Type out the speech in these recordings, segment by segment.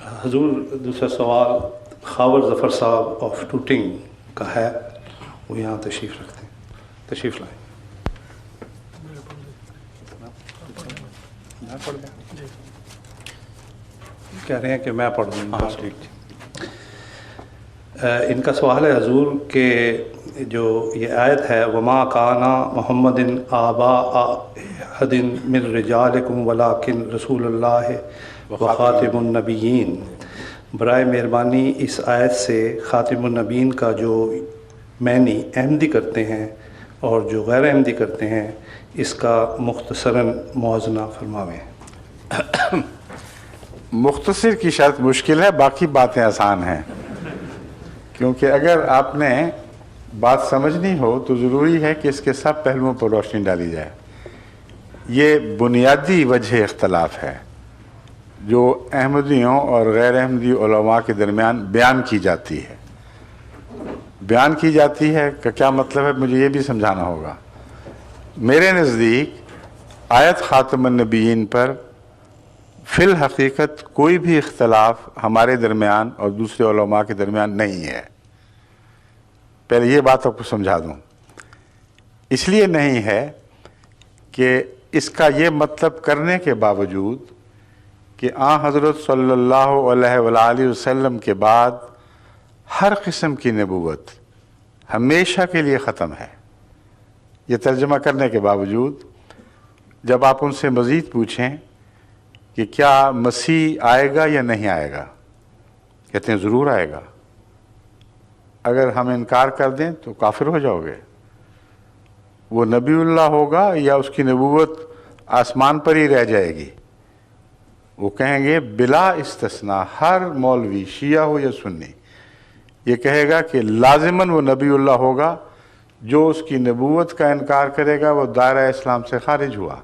حضور دوسرا سوال خاور ظفر صاحب آف ٹوٹنگ کا ہے، وہ یہاں تشریف رکھتے ہیں، تشریف لائیں۔ کہہ رہے ہیں کہ میں پڑھ دوں گا۔ ان کا سوال ہے حضور کہ جو یہ آیت ہے وما کانا محمد آبا احد من رجالکم ولکن رسول اللہ وخاتم النبیین، برائے مہربانی اس آیت سے خاتم النبیین کا جو معنی احمدی کرتے ہیں اور جو غیر احمدی کرتے ہیں اس کا مختصراً موازنہ فرماویں۔ مختصر کی شرط مشکل ہے، باقی باتیں آسان ہیں، کیونکہ اگر آپ نے بات سمجھنی ہو تو ضروری ہے کہ اس کے سب پہلوؤں پر روشنی ڈالی جائے۔ یہ بنیادی وجہ اختلاف ہے جو احمدیوں اور غیر احمدی علماء کے درمیان بیان کی جاتی ہے۔ بیان کی جاتی ہے کہ کیا مطلب ہے، مجھے یہ بھی سمجھانا ہوگا۔ میرے نزدیک آیت خاتم النبیین پر فی الحقیقت کوئی بھی اختلاف ہمارے درمیان اور دوسرے علماء کے درمیان نہیں ہے۔ پہلے یہ بات آپ کو سمجھا دوں۔ اس لیے نہیں ہے کہ اس کا یہ مطلب کرنے کے باوجود کہ حضرت صلی اللہ علیہ وآلہ وسلم کے بعد ہر قسم کی نبوت ہمیشہ کے لیے ختم ہے۔ یہ ترجمہ کرنے کے باوجود جب آپ ان سے مزید پوچھیں کہ کیا مسیح آئے گا یا نہیں آئے گا، کہتے ہیں ضرور آئے گا۔ اگر ہم انکار کر دیں تو کافر ہو جاؤ گے۔ وہ نبی اللہ ہوگا یا اس کی نبوت آسمان پر ہی رہ جائے گی؟ وہ کہیں گے بلا استثناء، ہر مولوی شیعہ ہو یا سنی یہ کہے گا کہ لازماً وہ نبی اللہ ہوگا، جو اس کی نبوت کا انکار کرے گا وہ دائرہ اسلام سے خارج ہوا۔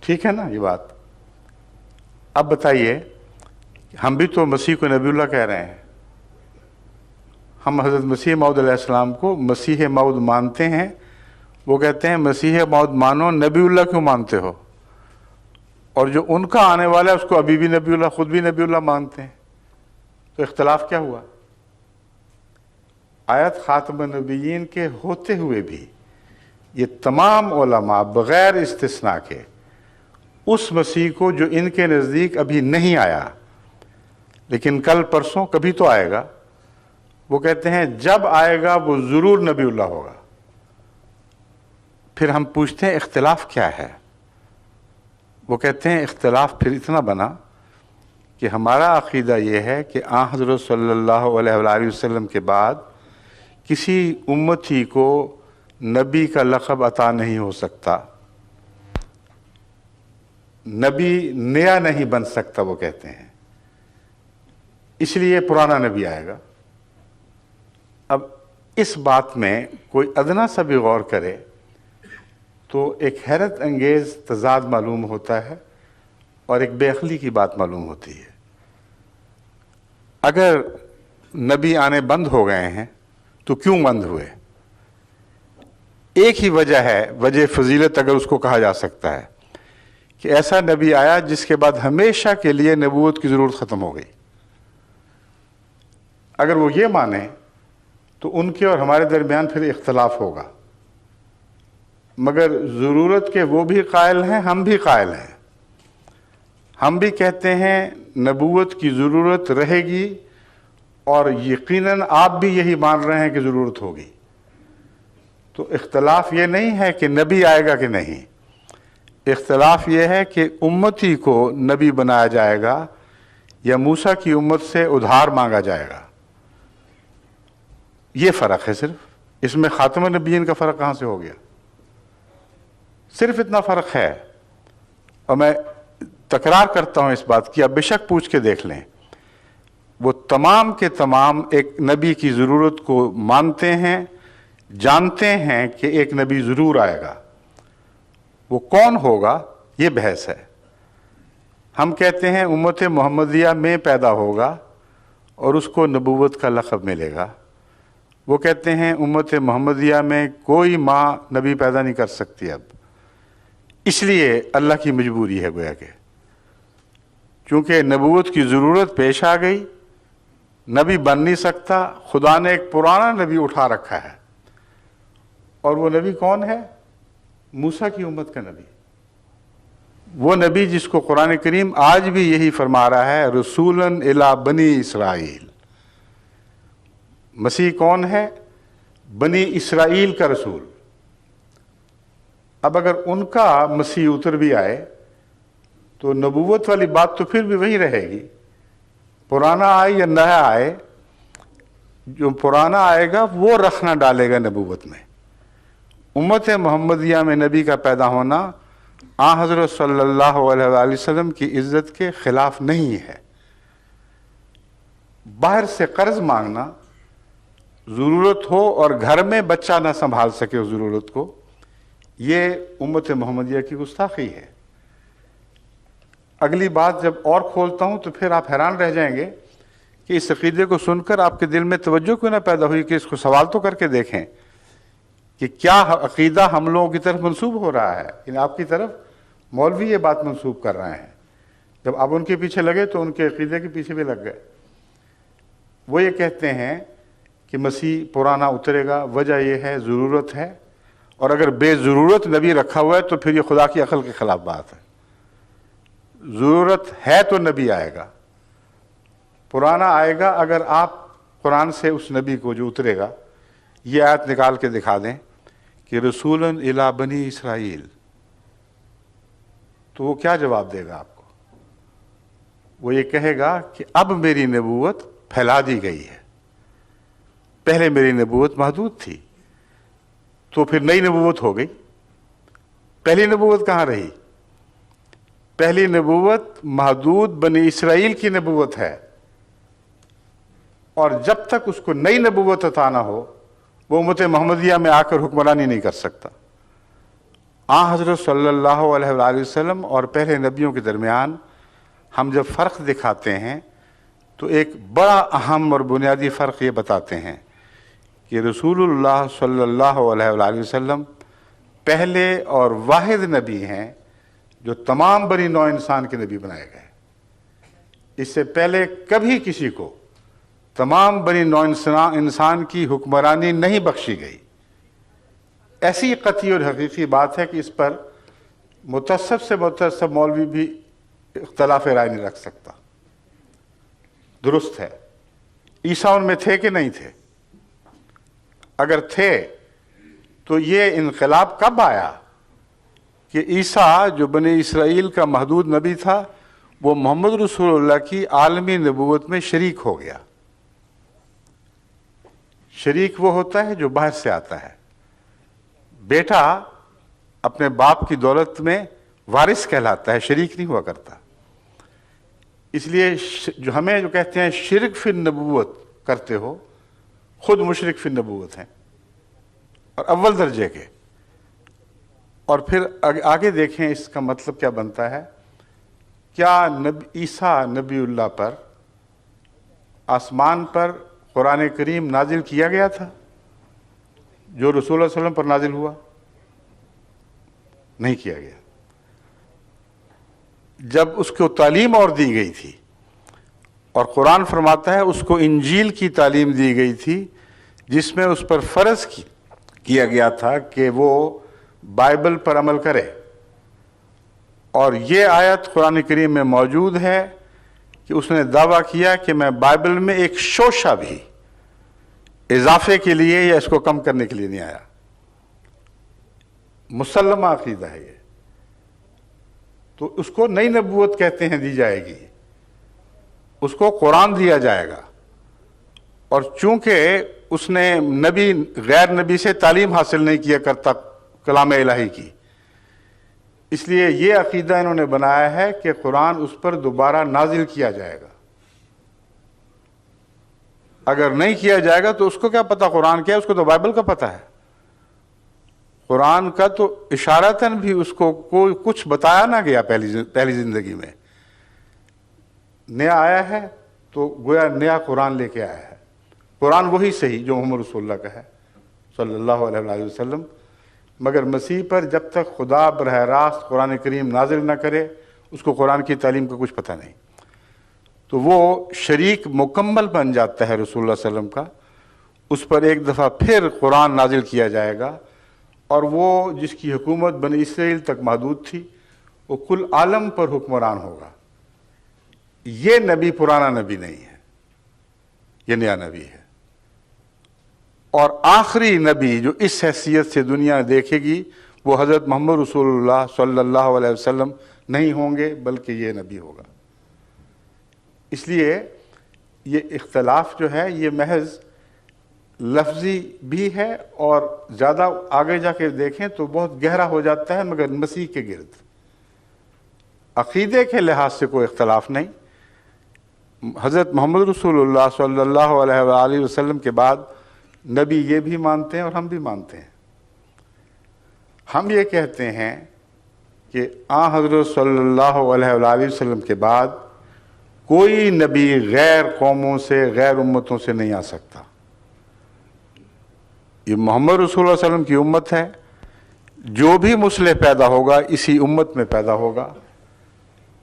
ٹھیک ہے نا یہ بات؟ اب بتائیے، ہم بھی تو مسیح کو نبی اللہ کہہ رہے ہیں، ہم حضرت مسیح موعود علیہ السلام کو مسیح موعود مانتے ہیں، وہ کہتے ہیں مسیح موعود مانو، نبی اللہ کیوں مانتے ہو؟ اور جو ان کا آنے والا ہے اس کو ابھی بھی نبی اللہ، خود بھی نبی اللہ مانتے ہیں، تو اختلاف کیا ہوا؟ آیت خاتم النبیین کے ہوتے ہوئے بھی یہ تمام علماء بغیر استثناء کے اس مسیح کو جو ان کے نزدیک ابھی نہیں آیا لیکن کل پرسوں کبھی تو آئے گا، وہ کہتے ہیں جب آئے گا وہ ضرور نبی اللہ ہوگا۔ پھر ہم پوچھتے ہیں اختلاف کیا ہے؟ وہ کہتے ہیں اختلاف پھر اتنا بنا کہ ہمارا عقیدہ یہ ہے کہ حضرت صلی اللہ علیہ وآلہ وسلم کے بعد کسی امتی کو نبی کا لقب عطا نہیں ہو سکتا، نبی نیا نہیں بن سکتا، وہ کہتے ہیں، اس لیے پرانا نبی آئے گا۔ اب اس بات میں کوئی ادنا سا بھی غور کرے تو ایک حیرت انگیز تضاد معلوم ہوتا ہے اور ایک بے عقلی کی بات معلوم ہوتی ہے۔ اگر نبی آنے بند ہو گئے ہیں تو کیوں بند ہوئے؟ ایک ہی وجہ ہے، وجہ فضیلت اگر اس کو کہا جا سکتا ہے، کہ ایسا نبی آیا جس کے بعد ہمیشہ کے لیے نبوت کی ضرورت ختم ہو گئی۔ اگر وہ یہ مانے تو ان کے اور ہمارے درمیان پھر اختلاف ہوگا، مگر ضرورت کے وہ بھی قائل ہیں، ہم بھی قائل ہیں۔ ہم بھی کہتے ہیں نبوت کی ضرورت رہے گی، اور یقیناً آپ بھی یہی مان رہے ہیں کہ ضرورت ہوگی۔ تو اختلاف یہ نہیں ہے کہ نبی آئے گا کہ نہیں، اختلاف یہ ہے کہ امتی کو نبی بنایا جائے گا یا موسیٰ کی امت سے ادھار مانگا جائے گا۔ یہ فرق ہے صرف، اس میں خاتم النبیین کا فرق کہاں سے ہو گیا؟ صرف اتنا فرق ہے، اور میں تکرار کرتا ہوں اس بات کی، آپ بے شک پوچھ کے دیکھ لیں، وہ تمام کے تمام ایک نبی کی ضرورت کو مانتے ہیں، جانتے ہیں کہ ایک نبی ضرور آئے گا۔ وہ کون ہوگا یہ بحث ہے۔ ہم کہتے ہیں امت محمدیہ میں پیدا ہوگا اور اس کو نبوت کا لقب ملے گا۔ وہ کہتے ہیں امت محمدیہ میں کوئی ماں نبی پیدا نہیں کر سکتی اب، اس لیے اللہ کی مجبوری ہے گویا کہ۔ چونکہ نبوت کی ضرورت پیش آ گئی، نبی بن نہیں سکتا، خدا نے ایک پرانا نبی اٹھا رکھا ہے، اور وہ نبی کون ہے؟ موسیٰ کی امت کا نبی، وہ نبی جس کو قرآن کریم آج بھی یہی فرما رہا ہے، رسولاً الی بنی اسرائیل۔ مسیح کون ہے؟ بنی اسرائیل کا رسول۔ اب اگر ان کا مسیح اتر بھی آئے تو نبوت والی بات تو پھر بھی وہی رہے گی، پرانا آئے یا نیا آئے، جو پرانا آئے گا وہ رخ نہ ڈالے گا نبوت میں۔ امت محمدیہ میں نبی کا پیدا ہونا آن حضرت صلی اللہ علیہ وآلہ وسلم کی عزت کے خلاف نہیں ہے۔ باہر سے قرض مانگنا، ضرورت ہو اور گھر میں بچہ نہ سنبھال سکے اس ضرورت کو، یہ امت محمدیہ کی گستاخی ہے۔ اگلی بات جب اور کھولتا ہوں تو پھر آپ حیران رہ جائیں گے کہ اس عقیدے کو سن کر آپ کے دل میں توجہ کیوں نہ پیدا ہوئی کہ اس کو سوال تو کر کے دیکھیں کہ کیا عقیدہ ہم لوگوں کی طرف منسوب ہو رہا ہے، یعنی آپ کی طرف مولوی یہ بات منسوب کر رہے ہیں۔ جب آپ ان کے پیچھے لگے تو ان کے عقیدے کے پیچھے بھی لگ گئے۔ وہ یہ کہتے ہیں کہ مسیح پرانا اترے گا، وجہ یہ ہے ضرورت ہے، اور اگر بے ضرورت نبی رکھا ہوا ہے تو پھر یہ خدا کی عقل کے خلاف بات ہے۔ ضرورت ہے تو نبی آئے گا، پرانا آئے گا۔ اگر آپ قرآن سے اس نبی کو جو اترے گا یہ آیت نکال کے دکھا دیں کہ رسولاً الی بنی اسرائیل، تو وہ کیا جواب دے گا آپ کو؟ وہ یہ کہے گا کہ اب میری نبوت پھیلا دی گئی ہے، پہلے میری نبوت محدود تھی، تو پھر نئی نبوت ہو گئی۔ پہلی نبوت کہاں رہی؟ پہلی نبوت محدود بنی اسرائیل کی نبوت ہے، اور جب تک اس کو نئی نبوت عطا نہ ہو وہ امت محمدیہ میں آ کر حکمرانی نہیں کر سکتا۔ آن حضرت صلی اللہ علیہ وآلہ وسلم اور پہلے نبیوں کے درمیان ہم جب فرق دکھاتے ہیں تو ایک بڑا اہم اور بنیادی فرق یہ بتاتے ہیں کہ رسول اللہ صلی اللہ علیہ وآلہ وسلم پہلے اور واحد نبی ہیں جو تمام بنی نوع انسان کے نبی بنائے گئے۔ اس سے پہلے کبھی کسی کو تمام بنی نوع انسان کی حکمرانی نہیں بخشی گئی۔ ایسی قطعی اور حقیقی بات ہے کہ اس پر متعصب سے متعصب مولوی بھی اختلاف رائے نہیں رکھ سکتا۔ درست ہے، عیسیٰ ان میں تھے کہ نہیں تھے؟ اگر تھے تو یہ انقلاب کب آیا کہ عیسیٰ جو بنی اسرائیل کا محدود نبی تھا وہ محمد رسول اللہ کی عالمی نبوت میں شریک ہو گیا؟ شریک وہ ہوتا ہے جو باہر سے آتا ہے۔ بیٹا اپنے باپ کی دولت میں وارث کہلاتا ہے، شریک نہیں ہوا کرتا۔ اس لیے جو ہمیں جو کہتے ہیں شرک فی النبوت کرتے ہو، خود مشرک فی النبوت ہیں، اور اول درجے کے۔ اور پھر آگے دیکھیں اس کا مطلب کیا بنتا ہے۔ کیا عیسیٰ نبی اللہ پر آسمان پر قرآن کریم نازل کیا گیا تھا جو رسول اللہ صلی اللہ علیہ وسلم پر نازل ہوا؟ نہیں کیا گیا۔ جب اس کو تعلیم اور دی گئی تھی، اور قرآن فرماتا ہے اس کو انجیل کی تعلیم دی گئی تھی جس میں اس پر فرض کیا گیا تھا کہ وہ بائبل پر عمل کرے، اور یہ آیت قرآن کریم میں موجود ہے کہ اس نے دعویٰ کیا کہ میں بائبل میں ایک شوشہ بھی اضافے کے لیے یا اس کو کم کرنے کے لیے نہیں آیا۔ مسلمہ عقیدہ ہے یہ۔ تو اس کو نئی نبوت کہتے ہیں، دی جائے گی، اس کو قرآن دیا جائے گا، اور چونکہ اس نے نبی غیر نبی سے تعلیم حاصل نہیں کیا کرتا کلام الہی کی، اس لیے یہ عقیدہ انہوں نے بنایا ہے کہ قرآن اس پر دوبارہ نازل کیا جائے گا۔ اگر نہیں کیا جائے گا تو اس کو کیا پتا قرآن کیا ہے؟ اس کو تو بائبل کا پتا ہے۔ قرآن کا تو اشارتاً بھی اس کو کوئی کچھ بتایا نہ گیا پہلی زندگی میں۔ نیا آیا ہے تو گویا نیا قرآن لے کے آیا ہے۔ قرآن وہی صحیح جو محمد رسول اللہ کا ہے صلی اللہ علیہ وآلہ وسلم، مگر مسیح پر جب تک خدا براہ راست قرآن کریم نازل نہ کرے اس کو قرآن کی تعلیم کا کچھ پتہ نہیں۔ تو وہ شریک مکمل بن جاتا ہے رسول اللہ صلی اللہ علیہ وسلم کا. اس پر ایک دفعہ پھر قرآن نازل کیا جائے گا، اور وہ جس کی حکومت بنی اسرائیل تک محدود تھی وہ کل عالم پر حکمران ہوگا. یہ نبی پرانا نبی نہیں ہے، یہ نیا نبی ہے. اور آخری نبی جو اس حیثیت سے دنیا دیکھے گی وہ حضرت محمد رسول اللہ صلی اللہ علیہ وسلم نہیں ہوں گے، بلکہ یہ نبی ہوگا. اس لیے یہ اختلاف جو ہے یہ محض لفظی بھی ہے، اور زیادہ آگے جا کے دیکھیں تو بہت گہرا ہو جاتا ہے، مگر مسیح کے گرد. عقیدے کے لحاظ سے کوئی اختلاف نہیں. حضرت محمد رسول اللہ صلی اللہ علیہ وآلہ وسلم کے بعد نبی یہ بھی مانتے ہیں اور ہم بھی مانتے ہیں. ہم یہ کہتے ہیں کہ حضرت صلی اللہ علیہ وآلہ وسلم کے بعد کوئی نبی غیر قوموں سے، غیر امتوں سے نہیں آ سکتا. یہ محمد رسول اللہ علیہ وسلم کی امت ہے. جو بھی مصلح پیدا ہوگا اسی امت میں پیدا ہوگا.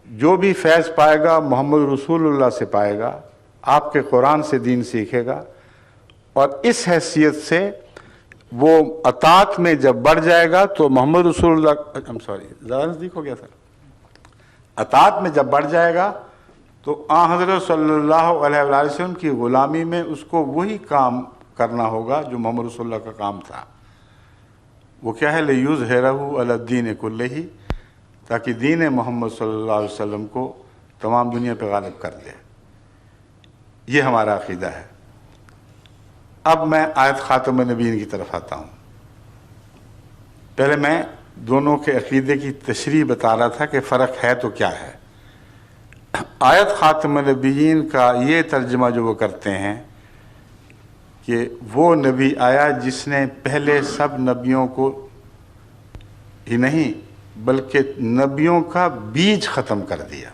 جو بھی فیض پائے گا محمد رسول اللہ سے پائے گا، آپ کے قرآن سے دین سیکھے گا. اور اس حیثیت سے وہ اطاعت میں جب بڑھ جائے گا تو محمد رسول اللہ زیادہ نزدیک ہو گیا سر. اطاعت میں جب بڑھ جائے گا تو حضرت صلی اللہ علیہ وآلہ وسلم کی غلامی میں اس کو وہی کام کرنا ہوگا جو محمد رسول اللہ کا کام تھا. وہ کیا ہے؟ لِيُظْهِرَهُ عَلَى الدِّينِ كُلِّهِ، تاکہ دین محمد صلی اللہ علیہ وسلم کو تمام دنیا پہ غالب کر دے. یہ ہمارا عقیدہ ہے. اب میں آیت خاتم النبیین کی طرف آتا ہوں. پہلے میں دونوں کے عقیدے کی تشریح بتا رہا تھا کہ فرق ہے تو کیا ہے. آیت خاتم النبیین کا یہ ترجمہ جو وہ کرتے ہیں کہ وہ نبی آیا جس نے پہلے سب نبیوں کو ہی نہیں بلکہ نبیوں کا بیج ختم کر دیا،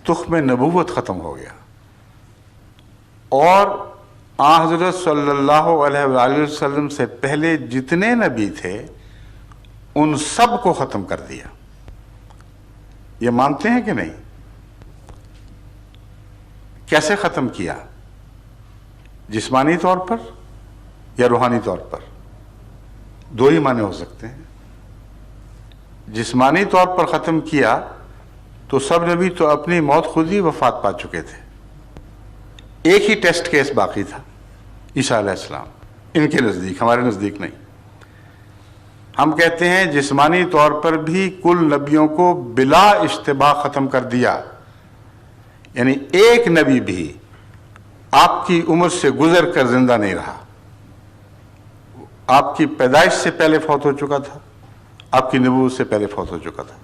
تخم نبوت ختم ہو گیا، اور حضرت صلی اللہ علیہ وآلہ وسلم سے پہلے جتنے نبی تھے ان سب کو ختم کر دیا. یہ مانتے ہیں کہ نہیں؟ کیسے ختم کیا؟ جسمانی طور پر یا روحانی طور پر؟ دو ہی معنی ہو سکتے ہیں. جسمانی طور پر ختم کیا تو سب نبی تو اپنی موت خود ہی وفات پا چکے تھے. ایک ہی ٹیسٹ کیس باقی تھا، عیسیٰ علیہ السلام. ان کے نزدیک، ہمارے نزدیک نہیں. ہم کہتے ہیں جسمانی طور پر بھی کل نبیوں کو بلا اشتباہ ختم کر دیا. یعنی ایک نبی بھی آپ کی عمر سے گزر کر زندہ نہیں رہا. آپ کی پیدائش سے پہلے فوت ہو چکا تھا، آپ کی نبوت سے پہلے فوت ہو چکا تھا.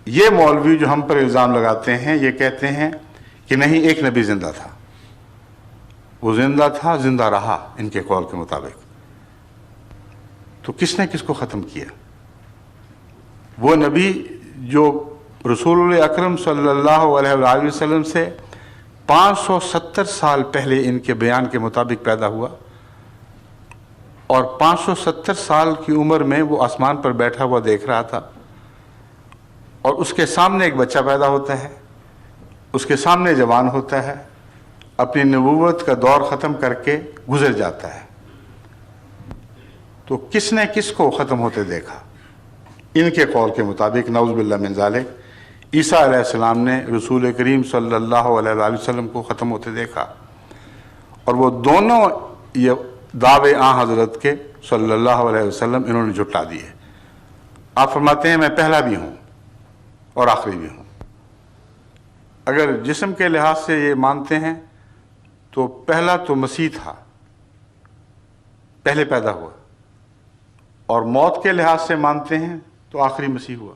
یہ مولوی جو ہم پر الزام لگاتے ہیں یہ کہتے ہیں کہ نہیں، ایک نبی زندہ تھا، وہ زندہ تھا، زندہ رہا ان کے قول کے مطابق. تو کس نے کس کو ختم کیا؟ وہ نبی جو رسول اکرم صلی اللہ علیہ وآلہ وسلم سے 570 سال پہلے ان کے بیان کے مطابق پیدا ہوا، اور 570 سال کی عمر میں وہ آسمان پر بیٹھا ہوا دیکھ رہا تھا، اور اس کے سامنے ایک بچہ پیدا ہوتا ہے، اس کے سامنے جوان ہوتا ہے، اپنی نبوت کا دور ختم کر کے گزر جاتا ہے. تو کس نے کس کو ختم ہوتے دیکھا؟ ان کے قول کے مطابق نعوذ باللہ من ذالک عیسیٰ علیہ السلام نے رسول کریم صلی اللہ علیہ وآلہ وسلم کو ختم ہوتے دیکھا. اور وہ دونوں یہ دعوے حضرت کے صلی اللہ علیہ وسلم انہوں نے جھٹلا دیے. آپ فرماتے ہیں میں پہلا بھی ہوں اور آخری بھی ہوں. اگر جسم کے لحاظ سے یہ مانتے ہیں تو پہلا تو مسیح تھا، پہلے پیدا ہوا، اور موت کے لحاظ سے مانتے ہیں تو آخری مسیح ہوا،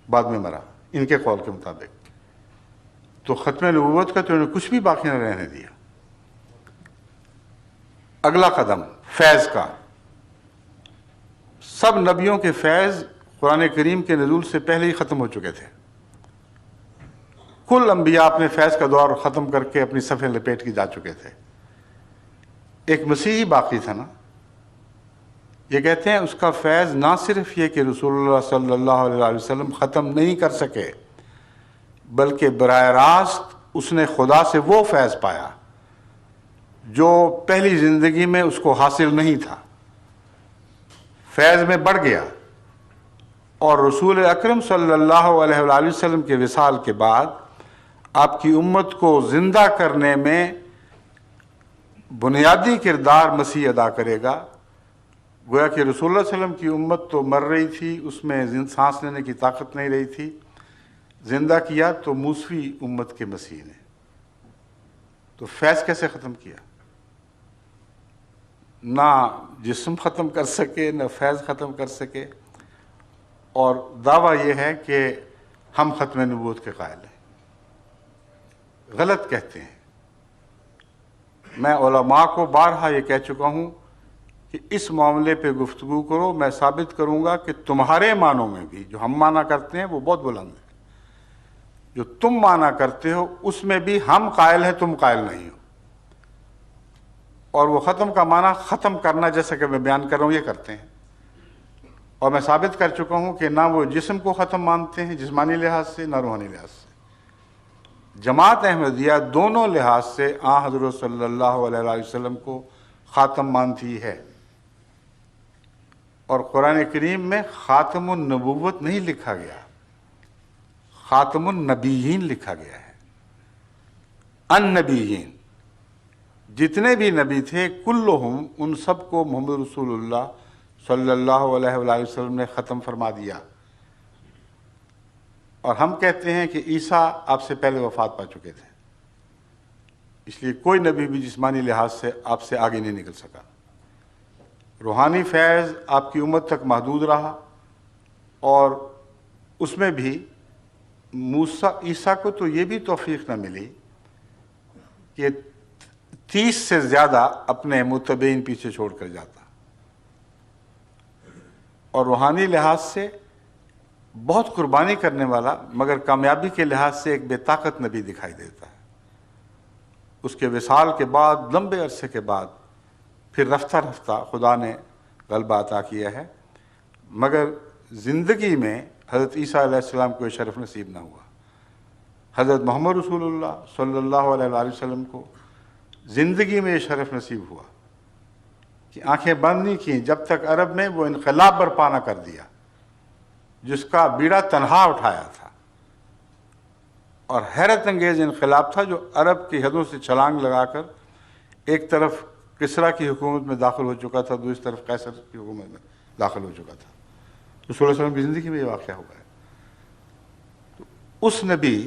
بعد میں مرا ان کے قول کے مطابق. تو ختم نبوت کا تو انہوں نے کچھ بھی باقی نہ رہنے دیا. اگلا قدم فیض کا. سب نبیوں کے فیض قرآن کریم کے نزول سے پہلے ہی ختم ہو چکے تھے. کل انبیاء اپنے فیض کا دور ختم کر کے اپنی صفیں لپیٹ کے جا چکے تھے. ایک مسیح ہی باقی تھا نا. یہ کہتے ہیں اس کا فیض نہ صرف یہ کہ رسول اللہ صلی اللہ علیہ وسلم ختم نہیں کر سکے، بلکہ براہ راست اس نے خدا سے وہ فیض پایا جو پہلی زندگی میں اس کو حاصل نہیں تھا، فیض میں بڑھ گیا، اور رسول اکرم صلی اللہ علیہ وآلہ وسلم کے وصال کے بعد آپ کی امت کو زندہ کرنے میں بنیادی کردار مسیح ادا کرے گا۔ گویا کہ رسول اللہ علیہ وسلم کی امت تو مر رہی تھی، اس میں سانس لینے کی طاقت نہیں رہی تھی، زندہ کیا تو موسوی امت کے مسیح نے۔ تو فیض کیسے ختم کیا؟ نہ جسم ختم کر سکے، نہ فیض ختم کر سکے، اور دعویٰ یہ ہے کہ ہم ختم نبوت کے قائل ہیں۔ غلط کہتے ہیں۔ میں علماء کو بارہا یہ کہہ چکا ہوں کہ اس معاملے پہ گفتگو کرو، میں ثابت کروں گا کہ تمہارے معنوں میں بھی جو ہم مانا کرتے ہیں وہ بہت بلند ہے، جو تم مانا کرتے ہو اس میں بھی ہم قائل ہیں، تم قائل نہیں ہو۔ اور وہ ختم کا معنی ختم کرنا، جیسا کہ میں بیان کر رہا ہوں، یہ کرتے ہیں۔ اور میں ثابت کر چکا ہوں کہ نہ وہ جسم کو ختم مانتے ہیں جسمانی لحاظ سے، نہ روحانی لحاظ سے۔ جماعت احمدیہ دونوں لحاظ سے حضرت صلی اللہ علیہ وآلہ وسلم کو خاتم مانتی ہے، اور قرآن کریم میں خاتم النبوت نہیں لکھا گیا، خاتم النبیین لکھا گیا ہے۔ النبیین، جتنے بھی نبی تھے کلہم، ان سب کو محمد رسول اللہ صلی اللہ علیہ وآلہ وسلم نے ختم فرما دیا۔ اور ہم کہتے ہیں کہ عیسیٰ آپ سے پہلے وفات پا چکے تھے، اس لیے کوئی نبی بھی جسمانی لحاظ سے آپ سے آگے نہیں نکل سکا۔ روحانی فیض آپ کی امت تک محدود رہا، اور اس میں بھی عیسیٰ کو تو یہ بھی توفیق نہ ملی کہ 30 سے زیادہ اپنے متبعین پیچھے چھوڑ کر جاتا، اور روحانی لحاظ سے بہت قربانی کرنے والا مگر کامیابی کے لحاظ سے ایک بے طاقت نبی دکھائی دیتا ہے۔ اس کے وصال کے بعد لمبے عرصے کے بعد پھر رفتہ رفتہ خدا نے غلبہ عطا کیا ہے، مگر زندگی میں حضرت عیسیٰ علیہ السلام کو یہ شرف نصیب نہ ہوا۔ حضرت محمد رسول اللہ صلی اللہ علیہ وآلہ وسلم کو زندگی میں یہ شرف نصیب ہوا کہ آنکھیں بند نہیں کیں جب تک عرب میں وہ انقلاب برپا نہ کر دیا جس کا بیڑا تنہا اٹھایا تھا، اور حیرت انگیز انقلاب تھا جو عرب کی حدوں سے چھلانگ لگا کر ایک طرف کسریٰ کی حکومت میں داخل ہو چکا تھا، دوسری طرف قیصر کی حکومت میں داخل ہو چکا تھا۔ رسول اللہ علیہ وسلم کی زندگی میں یہ واقعہ ہوا ہے۔ تو اس نبی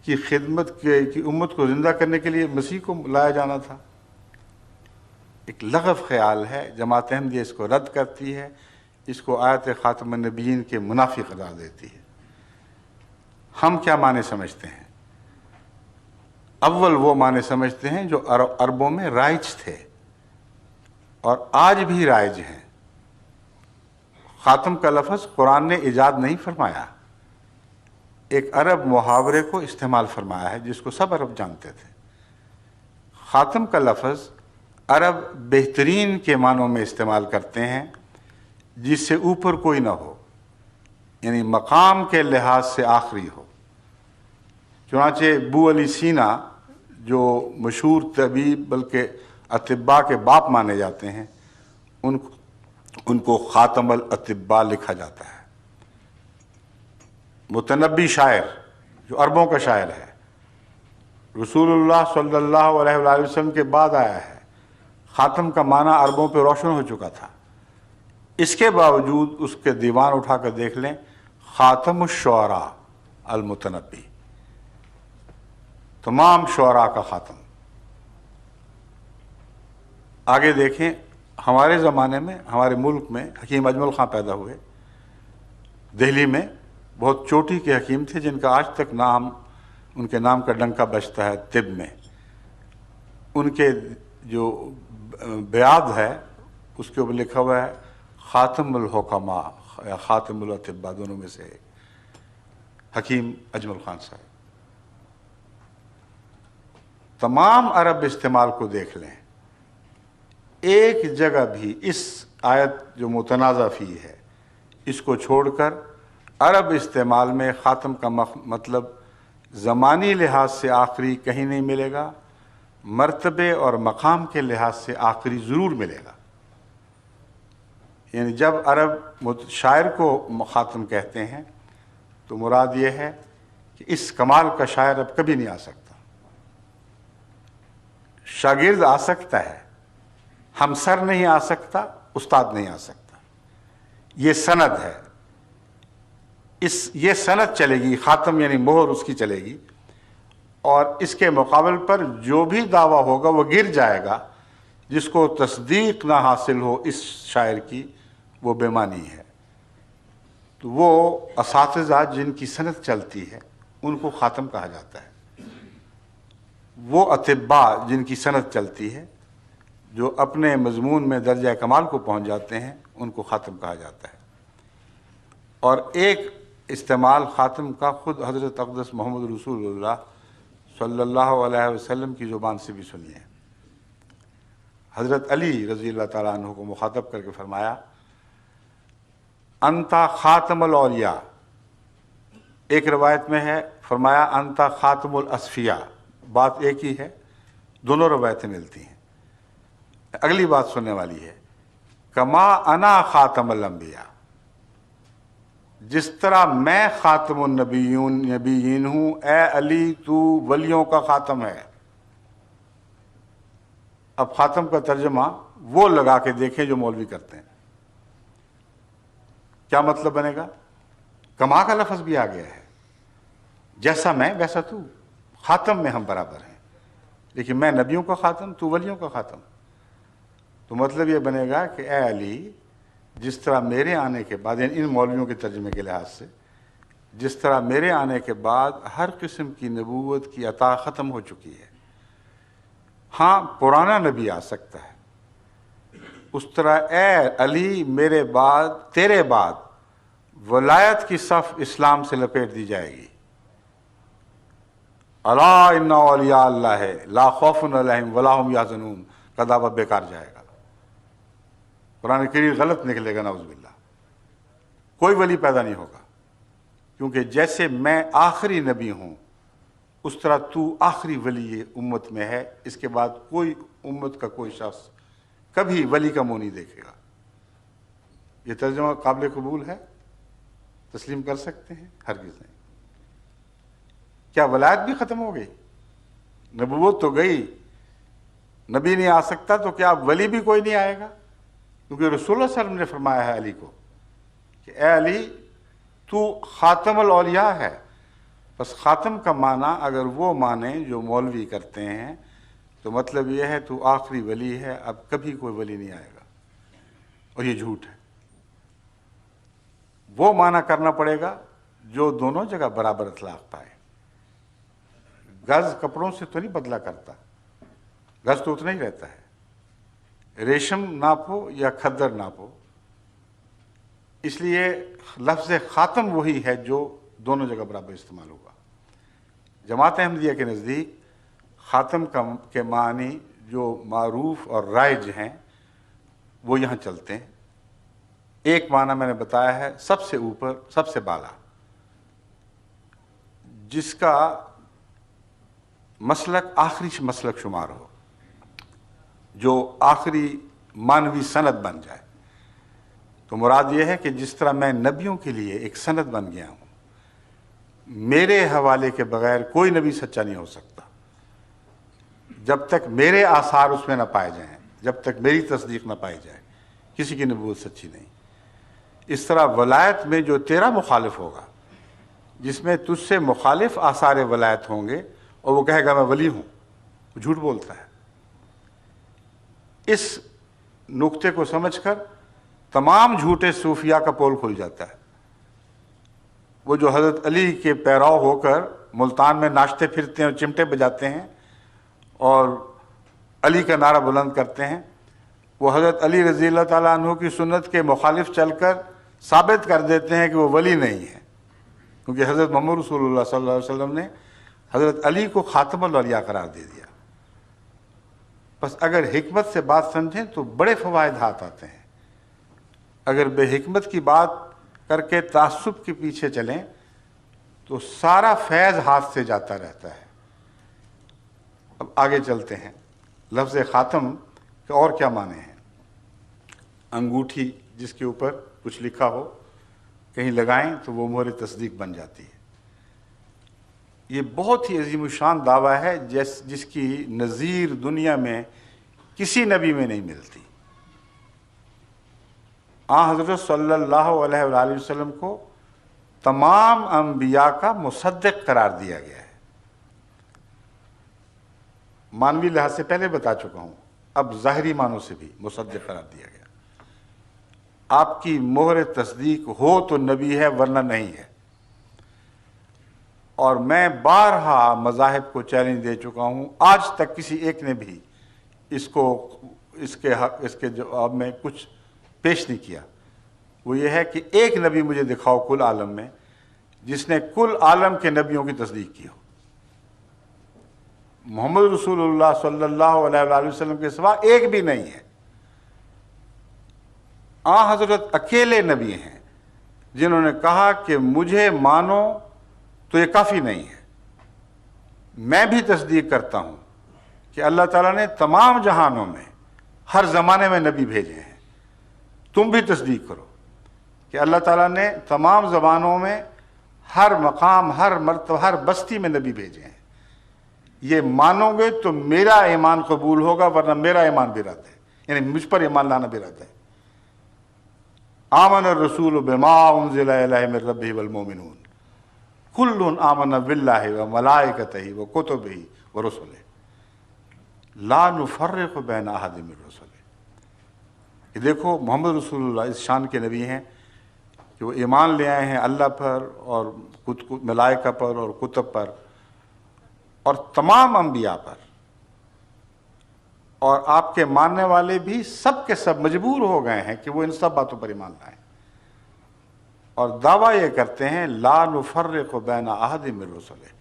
کی خدمت کی امت کو زندہ کرنے کے لیے مسیح کو لایا جانا تھا۔ ایک لغو خیال ہے، جماعت احمدیہ اس کو رد کرتی ہے، اس کو آیت خاتم النبیین کے منافی قرار دیتی ہے۔ ہم کیا معنی سمجھتے ہیں؟ اول وہ معنی سمجھتے ہیں جو عربوں میں رائج تھے اور آج بھی رائج ہیں۔ خاتم کا لفظ قرآن نے ایجاد نہیں فرمایا، ایک عرب محاورے کو استعمال فرمایا ہے جس کو سب عرب جانتے تھے۔ خاتم کا لفظ عرب بہترین کے معنوں میں استعمال کرتے ہیں، جس سے اوپر کوئی نہ ہو، یعنی مقام کے لحاظ سے آخری ہو۔ چنانچہ ابو علی سینا جو مشہور طبیب بلکہ اطباء کے باپ مانے جاتے ہیں، ان کو خاتم الاطباء لکھا جاتا ہے۔ متنبی شاعر جو عربوں کا شاعر ہے، رسول اللہ صلی اللہ علیہ وآلہ وسلم کے بعد آیا ہے، خاتم کا معنی عربوں پہ روشن ہو چکا تھا۔ اس کے باوجود اس کے دیوان اٹھا کر دیکھ لیں، خاتم الشعراء المتنبی، تمام شعراء کا خاتم۔ آگے دیکھیں، ہمارے زمانے میں ہمارے ملک میں حکیم اجمل خان پیدا ہوئے، دہلی میں بہت چوٹی کے حکیم تھے جن کا آج تک نام، ان کے نام کا ڈنکا بجتا ہے طب میں۔ ان کے جو بیعت ہے اس کے اوپر لکھا ہوا ہے خاتم الحکماء یا خاتم الاطباء، دونوں میں سے حکیم اجمل خان صاحب۔ تمام عرب استعمال کو دیکھ لیں، ایک جگہ بھی اس آیت جو متنازع فی ہے اس کو چھوڑ کر عرب استعمال میں خاتم کا مطلب زمانی لحاظ سے آخری کہیں نہیں ملے گا، مرتبے اور مقام کے لحاظ سے آخری ضرور ملے گا۔ یعنی جب عرب شاعر کو خاتم کہتے ہیں تو مراد یہ ہے کہ اس کمال کا شاعر اب کبھی نہیں آ سکتا۔ شاگرد آ سکتا ہے، ہمسر نہیں آ سکتا، استاد نہیں آ سکتا۔ یہ سند ہے، یہ سند چلے گی، خاتم یعنی مہر اس کی چلے گی، اور اس کے مقابل پر جو بھی دعویٰ ہوگا وہ گر جائے گا۔ جس کو تصدیق نہ حاصل ہو اس شاعر کی، وہ بے معنی ہے۔ تو وہ اساتذہ جن کی سند چلتی ہے ان کو خاتم کہا جاتا ہے۔ وہ اطباء جن کی سند چلتی ہے، جو اپنے مضمون میں درجہ کمال کو پہنچ جاتے ہیں، ان کو خاتم کہا جاتا ہے۔ اور ایک استعمال خاتم کا خود حضرت اقدس محمد رسول اللہ صلی اللہ علیہ وسلم کی زبان سے بھی سنیے۔ حضرت علی رضی اللہ تعالیٰ عنہ کو مخاطب کر کے فرمایا، انتا خاتم الاولیاء۔ ایک روایت میں ہے فرمایا انتا خاتم الاصفیاء۔ بات ایک ہی ہے، دونوں روایتیں ملتی ہیں۔ اگلی بات سننے والی ہے، کما انا خاتم الانبیاء۔ جس طرح میں خاتم النبیین ہوں، اے علی تو ولیوں کا خاتم ہے۔ اب خاتم کا ترجمہ وہ لگا کے دیکھیں جو مولوی کرتے ہیں۔ کیا مطلب بنے گا؟ کما کا لفظ بھی آ گیا ہے، جیسا میں ویسا تو، خاتم میں ہم برابر ہیں، لیکن میں نبیوں کا خاتم، تو ولیوں کا خاتم۔ تو مطلب یہ بنے گا کہ اے علی، جس طرح میرے آنے کے بعد، یعنی ان مولویوں کے ترجمے کے لحاظ سے، جس طرح میرے آنے کے بعد ہر قسم کی نبوت کی عطا ختم ہو چکی ہے، ہاں پرانا نبی آ سکتا ہے، اس طرح اے علی میرے بعد، تیرے بعد ولایت کی صف اسلام سے لپیٹ دی جائے گی۔ الا ان اولیاء اللہ لا خوف علیہم ولا هم یحزنون کا دعویٰ بیکار جائے گا۔ قرآن کریم غلط نکلے گا، نعوذ باللہ۔ کوئی ولی پیدا نہیں ہوگا، کیونکہ جیسے میں آخری نبی ہوں اس طرح تو آخری ولی امت میں ہے۔ اس کے بعد کوئی امت کا کوئی شخص کبھی ولی کا منہ نہیں دیکھے گا۔ یہ ترجمہ قابل قبول ہے؟ تسلیم کر سکتے ہیں؟ ہرگز نہیں۔ کیا ولایت بھی ختم ہو گئی؟ نبوت تو گئی، نبی نہیں آ سکتا، تو کیا ولی بھی کوئی نہیں آئے گا؟ کیونکہ رسول اللہ صلی اللہ علیہ وسلم نے فرمایا ہے علی کو کہ اے علی تو خاتم الاولیاء ہے۔ بس خاتم کا معنی اگر وہ معنی جو مولوی کرتے ہیں تو مطلب یہ ہے تو آخری ولی ہے، اب کبھی کوئی ولی نہیں آئے گا، اور یہ جھوٹ ہے۔ وہ معنی کرنا پڑے گا جو دونوں جگہ برابر اطلاق پائے۔ گز کپڑوں سے تو نہیں بدلا کرتا، گز تو اتنا ہی رہتا ہے۔ ریشم ناپو یا کھدر ناپو۔ اس لیے لفظ خاتم وہی ہے جو دونوں جگہ برابر استعمال ہوگا۔ جماعت احمدیہ کے نزدیک خاتم کے معنی جو معروف اور رائج ہیں وہ یہاں چلتے ہیں۔ ایک معنی میں نے بتایا ہے سب سے اوپر، سب سے بالا، جس کا مسلک آخری مسلک شمار ہو، جو آخری مانوی سند بن جائے۔ تو مراد یہ ہے کہ جس طرح میں نبیوں کے لیے ایک سند بن گیا ہوں، میرے حوالے کے بغیر کوئی نبی سچا نہیں ہو سکتا جب تک میرے آثار اس میں نہ پائے جائیں، جب تک میری تصدیق نہ پائی جائے، کسی کی نبوت سچی نہیں۔ اس طرح ولایت میں جو تیرا مخالف ہوگا، جس میں تجھ سے مخالف آثار ولایت ہوں گے اور وہ کہے گا میں ولی ہوں، وہ جھوٹ بولتا ہے۔ اس نقطے کو سمجھ کر تمام جھوٹے صوفیاء کا پول کھل جاتا ہے۔ وہ جو حضرت علی کے پیرو ہو کر ملتان میں ناچتے پھرتے ہیں اور چمٹے بجاتے ہیں اور علی کا نعرہ بلند کرتے ہیں، وہ حضرت علی رضی اللہ تعالیٰ عنہ کی سنت کے مخالف چل کر ثابت کر دیتے ہیں کہ وہ ولی نہیں ہے، کیونکہ حضرت محمد رسول اللہ صلی اللہ علیہ وسلم نے حضرت علی کو خاتم الاولیاء قرار دے دیا۔ بس اگر حکمت سے بات سمجھیں تو بڑے فوائد ہاتھ آتے ہیں۔ اگر بے حکمت کی بات کر کے تعصب کے پیچھے چلیں تو سارا فیض ہاتھ سے جاتا رہتا ہے۔ اب آگے چلتے ہیں۔ لفظ خاتم کے اور کیا معنی ہیں؟ انگوٹھی جس کے اوپر کچھ لکھا ہو، کہیں لگائیں تو وہ مہر تصدیق بن جاتی ہے۔ یہ بہت ہی عظیم الشان دعویٰ ہے جس کی نظیر دنیا میں کسی نبی میں نہیں ملتی۔ حضرت صلی اللہ علیہ وآلہ وسلم کو تمام انبیاء کا مصدق قرار دیا گیا ہے۔ مانوی لحاظ سے پہلے بتا چکا ہوں، اب ظاہری معنوں سے بھی مصدق قرار دیا گیا۔ آپ کی مہر تصدیق ہو تو نبی ہے، ورنہ نہیں ہے۔ اور میں بارہا مذاہب کو چیلنج دے چکا ہوں، آج تک کسی ایک نے بھی اس کے جواب میں کچھ پیش نہیں کیا۔ وہ یہ ہے کہ ایک نبی مجھے دکھاؤ کل عالم میں جس نے کل عالم کے نبیوں کی تصدیق کی ہو۔ محمد رسول اللہ صلی اللہ علیہ وآلہ وسلم کے سوا ایک بھی نہیں ہے۔ حضرت اکیلے نبی ہیں جنہوں نے کہا کہ مجھے مانو تو یہ کافی نہیں ہے، میں بھی تصدیق کرتا ہوں کہ اللہ تعالیٰ نے تمام جہانوں میں ہر زمانے میں نبی بھیجے ہیں۔ تم بھی تصدیق کرو کہ اللہ تعالیٰ نے تمام زبانوں میں ہر مقام، ہر مرتبہ، ہر بستی میں نبی بھیجے ہیں۔ یہ مانو گے تو میرا ایمان قبول ہوگا، ورنہ میرا ایمان بھی رد ہے، یعنی مجھ پر ایمان لانا بھی رد ہے۔ آمن الرسول بما انزل الیہ من ربہ والمؤمنون کل آمن باللہ وملائکتہ وکتبہ ورسلہ لا نفرق بین احد من رسلہ۔ یہ دیکھو محمد رسول اللہ اس شان کے نبی ہیں کہ وہ ایمان لے آئے ہیں اللہ پر اور ملائکہ پر اور کتب پر اور تمام انبیاء پر، اور آپ کے ماننے والے بھی سب کے سب مجبور ہو گئے ہیں کہ وہ ان سب باتوں پر ایمان لائیں، اور دعویٰ یہ کرتے ہیں لا نفرق بین احد من رسلہ،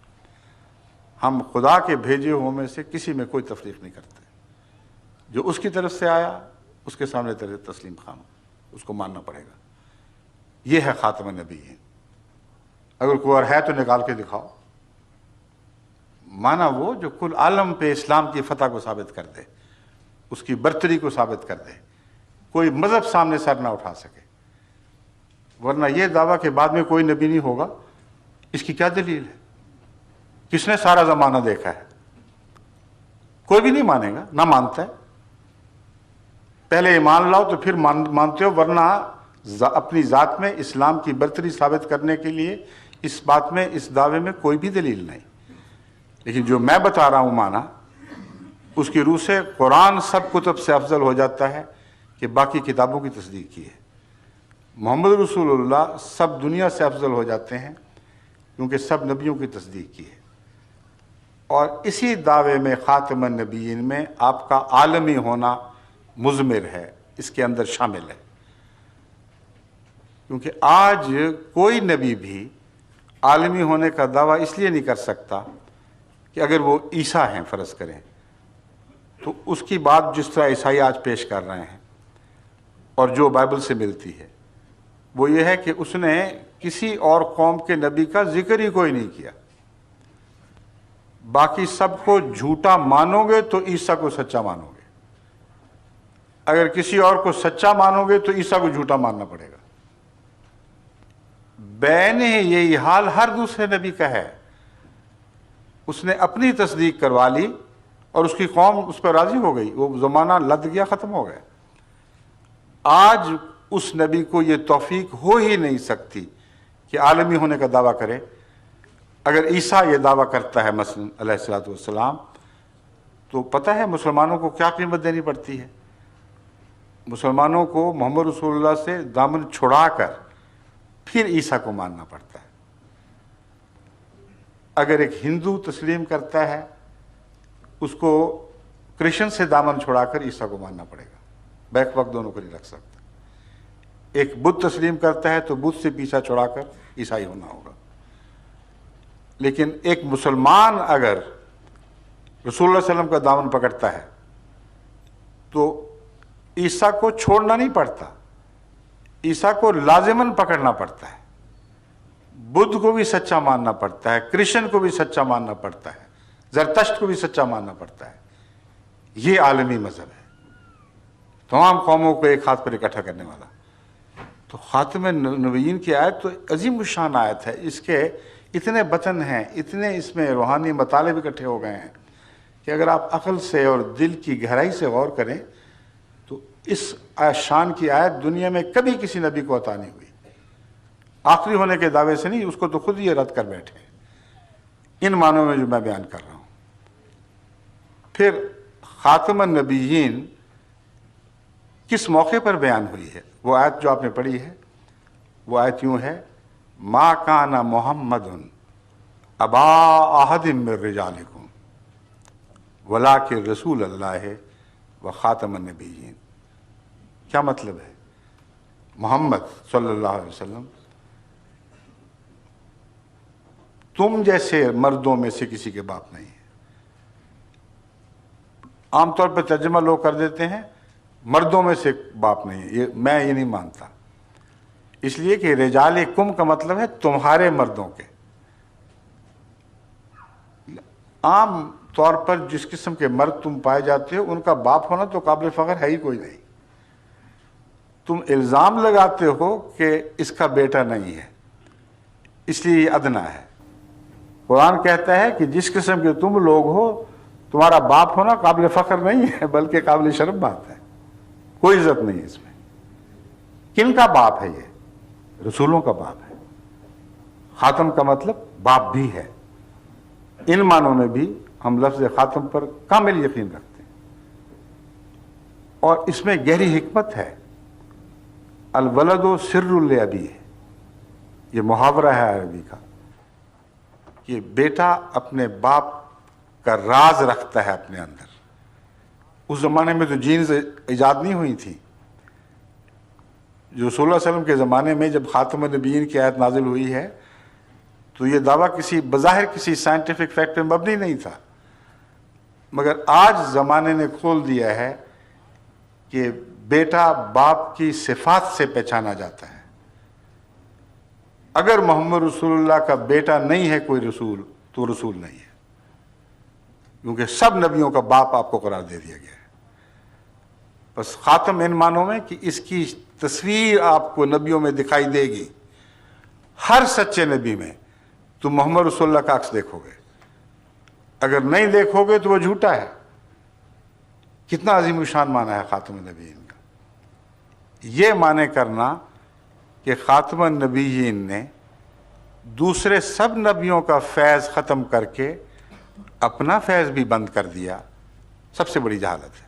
ہم خدا کے بھیجے ہوئے میں سے کسی میں کوئی تفریق نہیں کرتے، جو اس کی طرف سے آیا اس کے سامنے تسلیم خام، اس کو ماننا پڑے گا۔ یہ ہے خاتم النبیین۔ اگر کوئی اور ہے تو نکال کے دکھاؤ۔ مانا وہ جو کل عالم پہ اسلام کی فتح کو ثابت کر دے، اس کی برتری کو ثابت کر دے، کوئی مذہب سامنے سر نہ اٹھا سکے۔ ورنہ یہ دعویٰ کہ بعد میں کوئی نبی نہیں ہوگا، اس کی کیا دلیل ہے؟ کس نے سارا زمانہ دیکھا ہے؟ کوئی بھی نہیں مانے گا، نہ مانتا ہے۔ پہلے ایمان لاؤ تو پھر مانتے ہو، ورنہ اپنی ذات میں اسلام کی برتری ثابت کرنے کے لیے اس بات میں، اس دعوے میں کوئی بھی دلیل نہیں۔ لیکن جو میں بتا رہا ہوں مانا، اس کی روح سے قرآن سب کتب سے افضل ہو جاتا ہے کہ باقی کتابوں کی تصدیق کی ہے۔ محمد رسول اللہ سب دنیا سے افضل ہو جاتے ہیں کیونکہ سب نبیوں کی تصدیق کی ہے۔ اور اسی دعوے میں خاتم النبیین میں آپ کا عالمی ہونا مضمر ہے، اس کے اندر شامل ہے۔ کیونکہ آج کوئی نبی بھی عالمی ہونے کا دعویٰ اس لیے نہیں کر سکتا کہ اگر وہ عیسیٰ ہیں فرض کریں تو اس کی بات جس طرح عیسائی آج پیش کر رہے ہیں اور جو بائبل سے ملتی ہے وہ یہ ہے کہ اس نے کسی اور قوم کے نبی کا ذکر ہی کوئی نہیں کیا۔ باقی سب کو جھوٹا مانو گے تو عیسیٰ کو سچا مانو گے، اگر کسی اور کو سچا مانو گے تو عیسیٰ کو جھوٹا ماننا پڑے گا۔ بین یہی حال ہر دوسرے نبی کا ہے، اس نے اپنی تصدیق کروا لی اور اس کی قوم اس پر راضی ہو گئی، وہ زمانہ لد گیا، ختم ہو گیا۔ آج اس نبی کو یہ توفیق ہو ہی نہیں سکتی کہ عالمی ہونے کا دعویٰ کرے۔ اگر عیسیٰ یہ دعویٰ کرتا ہے مثلا علیہ الصلوۃ والسلام، تو پتہ ہے مسلمانوں کو کیا قیمت دینی پڑتی ہے؟ مسلمانوں کو محمد رسول اللہ سے دامن چھڑا کر پھر عیسیٰ کو ماننا پڑتا ہے۔ اگر ایک ہندو تسلیم کرتا ہے، اس کو کرسچن سے دامن چھڑا کر عیسیٰ کو ماننا پڑے گا، بیک وقت دونوں کو نہیں رکھ سکتا۔ ایک بدھ تسلیم کرتا ہے تو بدھ سے پیچھا چھڑا کر عیسائی ہونا ہوگا۔ لیکن ایک مسلمان اگر رسول اللہ علیہ وسلم کا دامن پکڑتا ہے تو عیسیٰ کو چھوڑنا نہیں پڑتا، عیسیٰ کو لازماً پکڑنا پڑتا ہے، بدھ کو بھی سچا ماننا پڑتا ہے، کرسچن کو بھی سچا ماننا پڑتا ہے، زرتشت کو بھی سچا ماننا پڑتا ہے۔ یہ عالمی مذہب ہے، تمام قوموں کو ایک ہاتھ پر اکٹھا کرنے والا۔ تو خاتم نبیین کی آیت تو عظیم الشان آیت ہے، اس کے اتنے بطن ہیں، اتنے اس میں روحانی مطالب اکٹھے ہو گئے ہیں کہ اگر آپ عقل سے اور دل کی گہرائی سے غور کریں تو اس شان کی آیت دنیا میں کبھی کسی نبی کو عطا نہیں ہوئی، آخری ہونے کے دعوے سے نہیں، اس کو تو خود یہ رد کر بیٹھے ان معنوں میں جو میں بیان کر رہا ہوں۔ پھر خاتم النبیین کس موقع پر بیان ہوئی ہے؟ وہ آیت جو آپ نے پڑھی ہے، وہ آیت یوں ہے، ما کان محمد ابا احد من رجالکم ولکن رسول اللہ و خاتم النبیین۔ کیا مطلب ہے؟ محمد صلی اللہ علیہ وسلم تم جیسے مردوں میں سے کسی کے باپ نہیں ہے۔ عام طور پر ترجمہ لوگ کر دیتے ہیں مردوں میں سے باپ نہیں ہے، میں یہ نہیں مانتا، اس لیے کہ رجال کم کا مطلب ہے تمہارے مردوں کے۔ عام طور پر جس قسم کے مرد تم پائے جاتے ہو ان کا باپ ہونا تو قابل فخر ہے ہی کوئی نہیں، تم الزام لگاتے ہو کہ اس کا بیٹا نہیں ہے، اس لیے یہ ادنا ہے۔ قرآن کہتا ہے کہ جس قسم کے تم لوگ ہو تمہارا باپ ہونا قابل فخر نہیں ہے بلکہ قابل شرم بات ہے، کوئی عزت نہیں ہے اس میں۔ کن کا باپ ہے یہ؟ رسولوں کا باپ ہے۔ خاتم کا مطلب باپ بھی ہے۔ ان معنوں میں بھی ہم لفظ خاتم پر کامل یقین رکھتے ہیں، اور اس میں گہری حکمت ہے۔ الولد سر لابیہ، یہ محاورہ ہے عربی کا، کہ بیٹا اپنے باپ کا راز رکھتا ہے اپنے اندر۔ اس زمانے میں تو جینز ایجاد نہیں ہوئی تھی۔ جو صلی اللہ علیہ وسلم کے زمانے میں جب خاتم النبیین کی آیت نازل ہوئی ہے تو یہ دعویٰ کسی بظاہر کسی سائنٹیفک فیکٹ پہ مبنی نہیں تھا، مگر آج زمانے نے کھول دیا ہے کہ بیٹا باپ کی صفات سے پہچانا جاتا ہے۔ اگر محمد رسول اللہ کا بیٹا نہیں ہے کوئی رسول تو رسول نہیں ہے، کیونکہ سب نبیوں کا باپ آپ کو قرار دے دیا گیا ہے۔ بس خاتم ان معنوں میں کہ اس کی تصویر آپ کو نبیوں میں دکھائی دے گی، ہر سچے نبی میں تم محمد رسول اللہ کا عکس دیکھو گے، اگر نہیں دیکھو گے تو وہ جھوٹا ہے۔ کتنا عظیم الشان معنی ہے خاتم النبیین کا۔ یہ معنی کرنا کہ خاتم النبیین نے دوسرے سب نبیوں کا فیض ختم کر کے اپنا فیض بھی بند کر دیا، سب سے بڑی جہالت ہے۔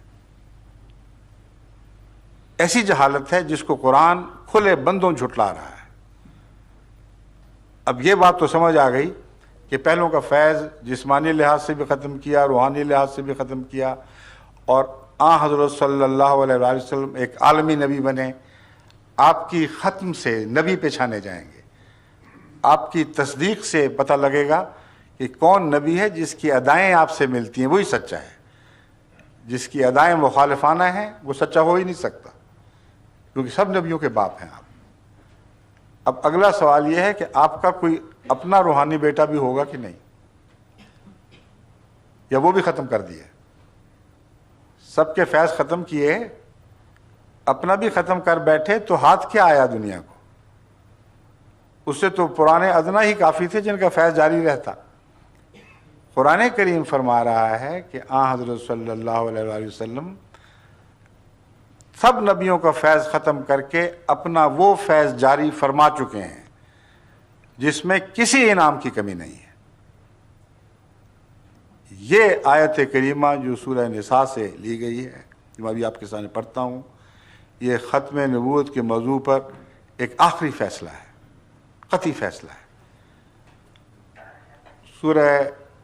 ایسی جہالت ہے جس کو قرآن کھلے بندوں جھٹلا رہا ہے۔ اب یہ بات تو سمجھ آ گئی کہ پہلوں کا فیض جسمانی لحاظ سے بھی ختم کیا، روحانی لحاظ سے بھی ختم کیا، اور حضرت صلی اللہ علیہ وآلہ وسلم ایک عالمی نبی بنے۔ آپ کی ختم سے نبی پہچانے جائیں گے، آپ کی تصدیق سے پتہ لگے گا کہ کون نبی ہے جس کی ادائیں آپ سے ملتی ہیں وہی سچا ہے، جس کی ادائیں مخالفانہ ہیں وہ سچا ہو ہی نہیں سکتا، کیونکہ سب نبیوں کے باپ ہیں آپ۔ اب اگلا سوال یہ ہے کہ آپ کا کوئی اپنا روحانی بیٹا بھی ہوگا کہ نہیں، یا وہ بھی ختم کر دیا؟ سب کے فیض ختم کیے، اپنا بھی ختم کر بیٹھے تو ہاتھ کیا آیا دنیا کو؟ اس سے تو پرانے ادنا ہی کافی تھے جن کا فیض جاری رہتا۔ قرآن کریم فرما رہا ہے کہ حضرت صلی اللہ علیہ وآلہ وسلم سب نبیوں کا فیض ختم کر کے اپنا وہ فیض جاری فرما چکے ہیں جس میں کسی انعام کی کمی نہیں ہے۔ یہ آیت کریمہ جو سورہ نساء سے لی گئی ہے، جو میں ابھی آپ کے سامنے پڑھتا ہوں، یہ ختم نبوت کے موضوع پر ایک آخری فیصلہ ہے، قطعی فیصلہ ہے۔ سورہ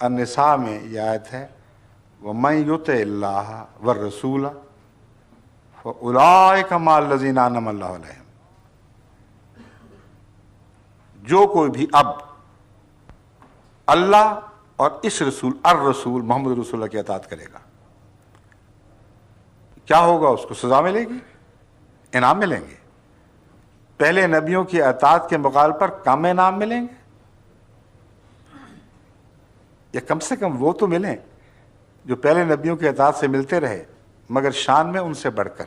النساء میں یہ آیت ہے، وَمَن يُطِعِ اللَّهَ وَالرَّسُولَ فَأُولَٰئِكَ مَعَ الَّذِينَ أَنْعَمَ اللَّهُ عَلَيْهِمْ۔ جو کوئی بھی اب اللہ اور اس رسول الرسول محمد رسول اللہ کی اطاعت کرے گا، کیا ہوگا؟ اس کو سزا ملے گی، انعام ملیں گے۔ پہلے نبیوں کی اطاعت کے مقابلے پر کم انعام ملیں گے؟ یا کم سے کم وہ تو ملیں جو پہلے نبیوں کی اطاعت سے ملتے رہے مگر شان میں ان سے بڑھ کر.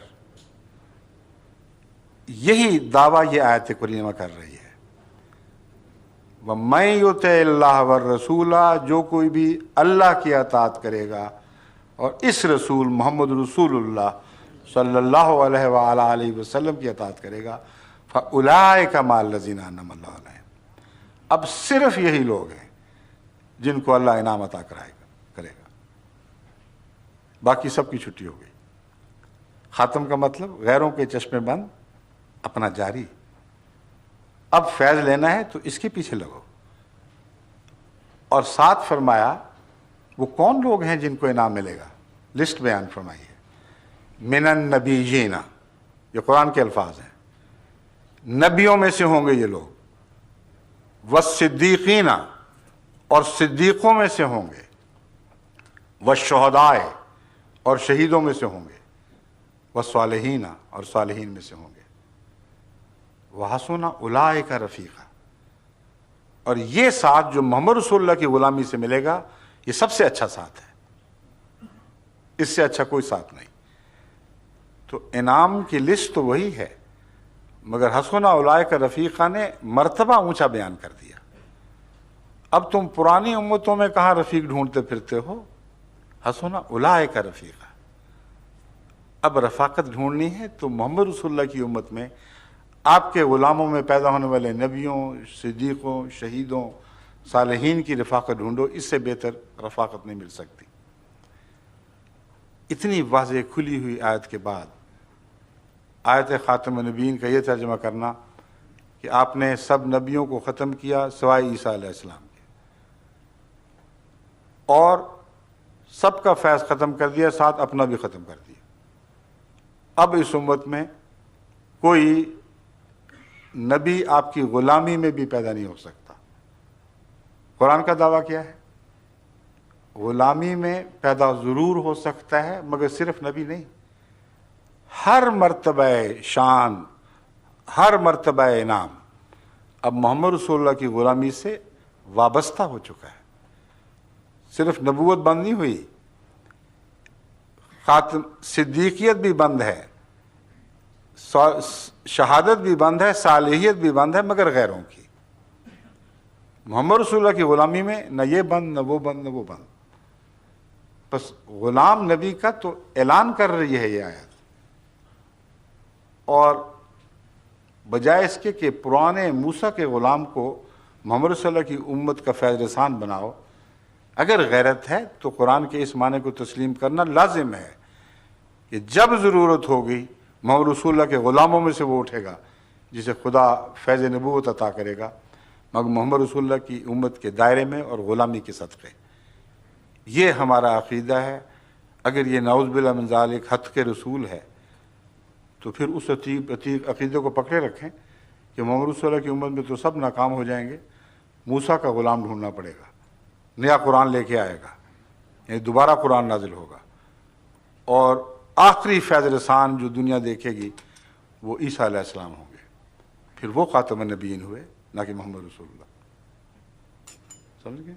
یہی دعویٰ یہ آیت کریمہ کر رہی ہے. وَمَن يُطِعِ اللَّهَ وَالرَّسُولَ، جو کوئی بھی اللہ کی اطاعت کرے گا اور اس رسول محمد رسول اللہ صلی اللہ علیہ وآلہ وسلم کی اطاعت کرے گا، فَأُولَٰئِكَ مَعَ الَّذِينَ أَنْعَمَ اللَّهُ عَلَيْهِمْ. اب صرف یہی لوگ ہیں جن کو اللہ انعام عطا کرے گا، باقی سب کی چھٹی ہو گئی. خاتم کا مطلب غیروں کے چشمے بند، اپنا جاری. اب فیض لینا ہے تو اس کے پیچھے لگو. اور ساتھ فرمایا وہ کون لوگ ہیں جن کو انعام ملے گا، لسٹ بیان فرمائی ہے. من النبیین، یہ قرآن کے الفاظ ہیں، نبیوں میں سے ہوں گے یہ لوگ. والصدیقین، اور صدیقوں میں سے ہوں گے. والشہداء، اور شہیدوں میں سے ہوں گے. والصالحین، اور صالحین میں سے ہوں گے. وحسن اولئک رفیقا، اور یہ ساتھ جو محمد رسول اللہ کی غلامی سے ملے گا یہ سب سے اچھا ساتھ ہے، اس سے اچھا کوئی ساتھ نہیں. تو انعام کی لسٹ تو وہی ہے، مگر حسن اولئک رفیقا نے مرتبہ اونچا بیان کر دیا. اب تم پرانی امتوں میں کہاں رفیق ڈھونڈتے پھرتے ہو؟ حسن اولئک رفیقا. اب رفاقت ڈھونڈنی ہے تو محمد رسول اللہ کی امت میں آپ کے غلاموں میں پیدا ہونے والے نبیوں، صدیقوں، شہیدوں، صالحین کی رفاقت ڈھونڈو. اس سے بہتر رفاقت نہیں مل سکتی. اتنی واضح کھلی ہوئی آیت کے بعد آیت خاتم النبیین کا یہ ترجمہ کرنا کہ آپ نے سب نبیوں کو ختم کیا سوائے عیسیٰ علیہ السلام کے، اور سب کا فیض ختم کر دیا، ساتھ اپنا بھی ختم کر دیا. اب اس امت میں کوئی نبی آپ کی غلامی میں بھی پیدا نہیں ہو سکتا. قرآن کا دعویٰ کیا ہے؟ غلامی میں پیدا ضرور ہو سکتا ہے مگر صرف نبی نہیں. ہر مرتبہ شان، ہر مرتبہ انعام اب محمد رسول اللہ کی غلامی سے وابستہ ہو چکا ہے. صرف نبوت بند نہیں ہوئی، خاتم صدیقیت بھی بند ہے، شہادت بھی بند ہے، صالحیت بھی بند ہے، مگر غیروں کی. محمد رسول اللہ کی غلامی میں نہ یہ بند، نہ وہ بند، نہ وہ بند. بس غلام نبی کا تو اعلان کر رہی ہے یہ آیت. اور بجائے اس کے کہ پرانے موسیٰ کے غلام کو محمد رسول اللہ کی امت کا فیض رسان بناؤ، اگر غیرت ہے تو قرآن کے اس معنی کو تسلیم کرنا لازم ہے کہ جب ضرورت ہوگی محمد رسول اللہ کے غلاموں میں سے وہ اٹھے گا جسے خدا فیض نبوت عطا کرے گا، مگر محمد رسول اللہ کی امت کے دائرے میں اور غلامی کے صدقے. یہ ہمارا عقیدہ ہے. اگر یہ نعوذ باللہ من ذالک حد کے رسول ہے تو پھر اس عتیق عقیدے کو پکڑے رکھیں کہ محمد رسول اللہ کی امت میں تو سب ناکام ہو جائیں گے، موسیٰ کا غلام ڈھونڈنا پڑے گا، نیا قرآن لے کے آئے گا، یعنی دوبارہ قرآن نازل ہوگا، اور آخری فیض رسان جو دنیا دیکھے گی وہ عیسیٰ علیہ السلام ہوں گے. پھر وہ خاتم النبیین ہوئے، نہ کہ محمد رسول اللہ. سمجھ گئے؟